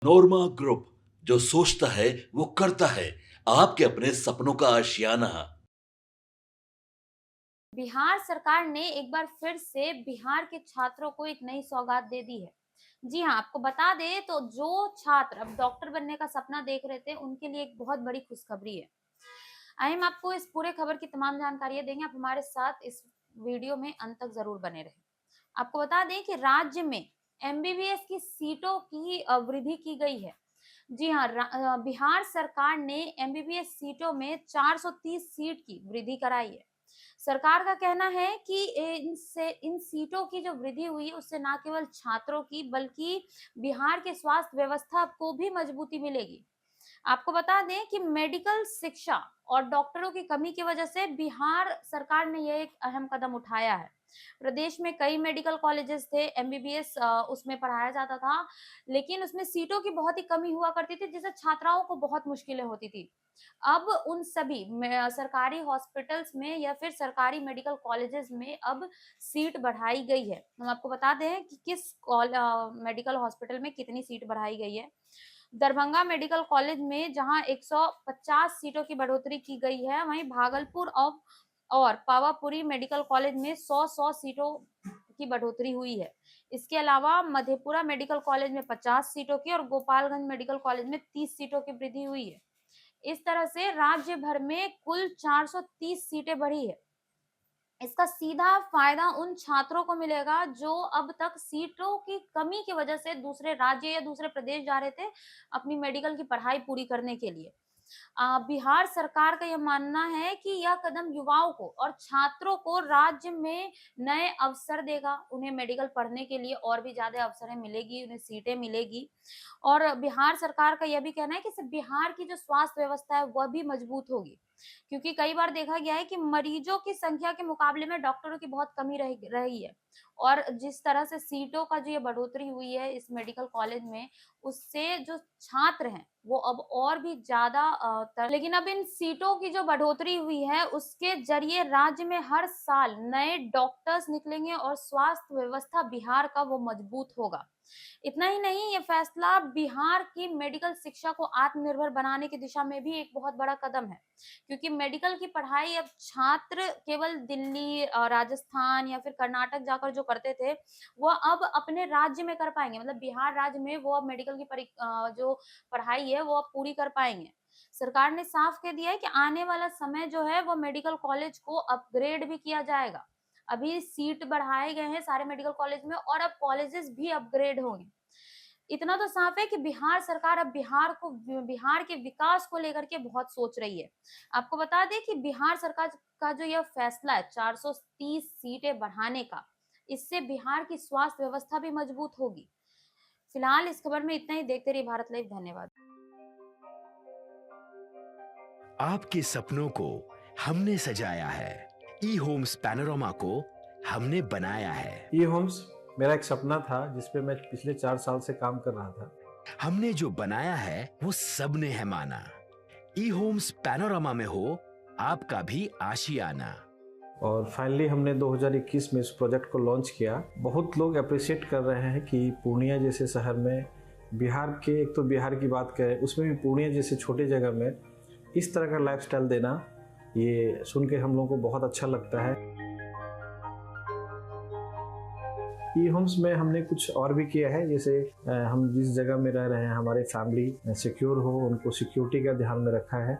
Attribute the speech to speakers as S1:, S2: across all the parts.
S1: नोरमा group, जो सोचता है वो करता है। आपके अपने सपनों का आशियाना।
S2: बिहार सरकार ने एक बार फिर से बिहार के छात्रों को एक नई सौगात दे दी है। जी हाँ, आपको बता दें तो जो छात्र अब डॉक्टर बनने का सपना देख रहे थे, उनके लिए एक बहुत बड़ी खुशखबरी है। आइए हम आपको इस पूरे खबर की तमाम जानकारियाँ देंगे, आप हमारे साथ इस वीडियो में अंत तक ज़रूर बने रहें। आपको बता दें कि राज्य में एमबीबीएस की सीटों की वृद्धि की गई है। जी हाँ, बिहार सरकार ने एमबीबीएस सीटों में 430 सीट की वृद्धि कराई है। सरकार का कहना है कि इनसे इन सीटों की जो वृद्धि हुई है, उससे ना केवल छात्रों की बल्कि बिहार के स्वास्थ्य व्यवस्था को भी मजबूती मिलेगी। आपको बता दें कि मेडिकल शिक्षा और डॉक्टरों की कमी की वजह से बिहार सरकार ने यह एक अहम कदम उठाया है। प्रदेश में कई मेडिकल कॉलेजेस थे, एमबीबीएस उसमें पढ़ाया जाता था, लेकिन उसमें सीटों की बहुत ही कमी हुआ करती थी, जिससे छात्राओं को बहुत मुश्किलें होती थी। अब उन सभी सरकारी हॉस्पिटल्स में या फिर सरकारी मेडिकल कॉलेजेस में अब सीट बढ़ाई गई है। हम आपको बता दें कि मेडिकल हॉस्पिटल में कितनी सीट बढ़ाई गई है। दरभंगा मेडिकल कॉलेज में जहां 150 सीटों की बढ़ोतरी की गई है, वहीं भागलपुर और पावापुरी मेडिकल कॉलेज में 100 सीटों की बढ़ोतरी हुई है। इसके अलावा मधेपुरा मेडिकल कॉलेज में 50 सीटों की और गोपालगंज मेडिकल कॉलेज में 30 सीटों की वृद्धि हुई है। इस तरह से राज्य भर में कुल 430 सीटें बढ़ी है। इसका सीधा फायदा उन छात्रों को मिलेगा जो अब तक सीटों की कमी की वजह से दूसरे राज्य या दूसरे प्रदेश जा रहे थे अपनी मेडिकल की पढ़ाई पूरी करने के लिए। बिहार सरकार का यह मानना है कि यह कदम युवाओं को और छात्रों को राज्य में नए अवसर देगा। उन्हें मेडिकल पढ़ने के लिए और भी ज़्यादा अवसरें मिलेगी, उन्हें सीटें मिलेगी और बिहार सरकार का यह भी कहना है कि इससे बिहार की जो स्वास्थ्य व्यवस्था है, वह भी मजबूत होगी। क्योंकि कई बार देखा गया है कि मरीजों की संख्या के मुकाबले में डॉक्टरों की बहुत कमी रही रही है और जिस तरह से सीटों का जो ये बढ़ोतरी हुई है इस मेडिकल कॉलेज में, उससे जो छात्र हैं वो अब और भी ज़्यादा लेकिन अब इन सीटों की जो बढ़ोतरी हुई है, उसके ज़रिए राज्य में हर साल नए डॉक्टर्स निकलेंगे और स्वास्थ्य व्यवस्था बिहार का वो मजबूत होगा। इतना ही नहीं, ये फैसला बिहार की मेडिकल शिक्षा को आत्मनिर्भर बनाने की दिशा में भी एक बहुत बड़ा कदम है, क्योंकि मेडिकल की पढ़ाई अब छात्र केवल दिल्ली, राजस्थान या फिर कर्नाटक जाकर जो करते थे, वो अब अपने राज्य में कर पाएँगे। मतलब बिहार राज्य में वो अब मेडिकल की जो पढ़ाई है, वो अब पूरी कर पाएँगे। सरकार ने साफ कह दिया है कि आने वाला समय जो है, वो मेडिकल कॉलेज को अपग्रेड भी किया जाएगा। अभी सीट बढ़ाए गए हैं सारे मेडिकल कॉलेज में और अब कॉलेजेस भी अपग्रेड होंगे। इतना तो साफ है कि बिहार सरकार अब बिहार के विकास को लेकर के बहुत सोच रही है। आपको बता दें कि बिहार सरकार का जो यह फैसला है 430 सीटें बढ़ाने का, इससे बिहार की स्वास्थ्य व्यवस्था भी मजबूत होगी। फिलहाल इस खबर में इतना ही। देखते रहिए भारत लाइव। धन्यवाद।
S3: आपके सपनों को हमने सजाया है। ई होम्स पैनोरमा को हमने बनाया है।
S4: ई होम्स मेरा एक सपना था जिस पे मैं पिछले 4 साल से काम कर रहा था।
S3: हमने जो बनाया है वो सबने है माना। ई होम्स पैनोरमा में हो आपका भी आशियाना।
S4: और फाइनली हमने 2021 में इस प्रोजेक्ट को लॉन्च किया। बहुत लोग अप्रिशिएट कर रहे हैं कि पूर्णिया जैसे शहर में बिहार के, एक तो बिहार की बात करें उसमें भी पूर्णिया जैसे छोटे जगह में इस तरह का लाइफस्टाइल देना, ये सुन के हम लोगों को बहुत अच्छा लगता है। ई होम्स में हमने कुछ और भी किया है, जैसे हम जिस जगह में रह रहे हैं हमारे फैमिली सिक्योर हो, उनको सिक्योरिटी का ध्यान में रखा है।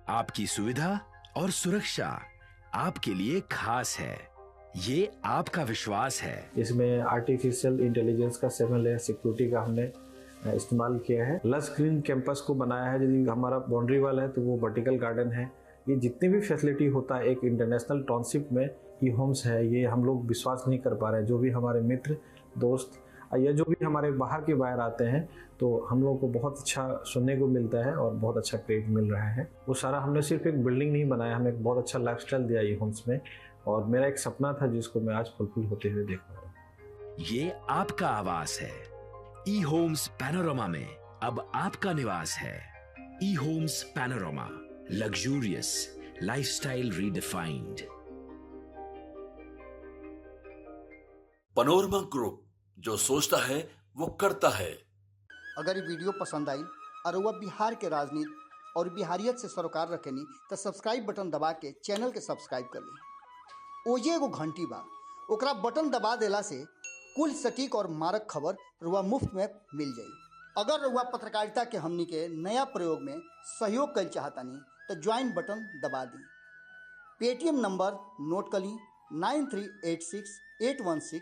S3: आपकी सुविधा और सुरक्षा आपके लिए खास है, ये आपका विश्वास है।
S4: इसमें आर्टिफिशियल इंटेलिजेंस का 7 लेयर सिक्योरिटी का हमने इस्तेमाल किया है। लस ग्रीन कैंपस को बनाया है। यदि हमारा बाउंड्री वाल है तो वो वर्टिकल गार्डन है। ये जितनी भी फैसिलिटी होता है एक इंटरनेशनल टाउनशिप में, ई होम्स है, ये हम लोग विश्वास नहीं कर पा रहे हैं। जो भी हमारे मित्र दोस्त या जो भी हमारे बाहर के बाहर आते हैं तो हम लोगों को बहुत अच्छा सुनने को मिलता है और बहुत अच्छा क्रेडिट मिल रहा है। वो सारा हमने सिर्फ एक बिल्डिंग नहीं बनाया, हमें एक बहुत अच्छा लाइफस्टाइल दिया ई होम्स में, और मेरा एक सपना था जिसको मैं आज फुलफिल होते हुए देख पा रहा हूँ।
S3: ये आपका आवास है। ई होम्स पैनोरमा में अब आपका निवास है। E homes Panorama, luxurious lifestyle redefined.
S1: Panorama group, जो सोचता है वो करता है।
S5: अगर ये वीडियो पसंद आई और वह बिहार के राजनीति और बिहारियत से सरोकार रखेनी तो सब्सक्राइब बटन दबा के चैनल के सब्सक्राइब कर ली। ओजे एगो घंटी बा, ओकरा बटन दबा देला से कुल सटीक और मारक खबर रुआ मुफ्त में मिल जाई। अगर रुआ पत्रकारिता के हमनी के नया प्रयोग में सहयोग कर चाहतानी तो ज्वाइन बटन दबा दी। पेटीएम नंबर नोट कर ली 9386816816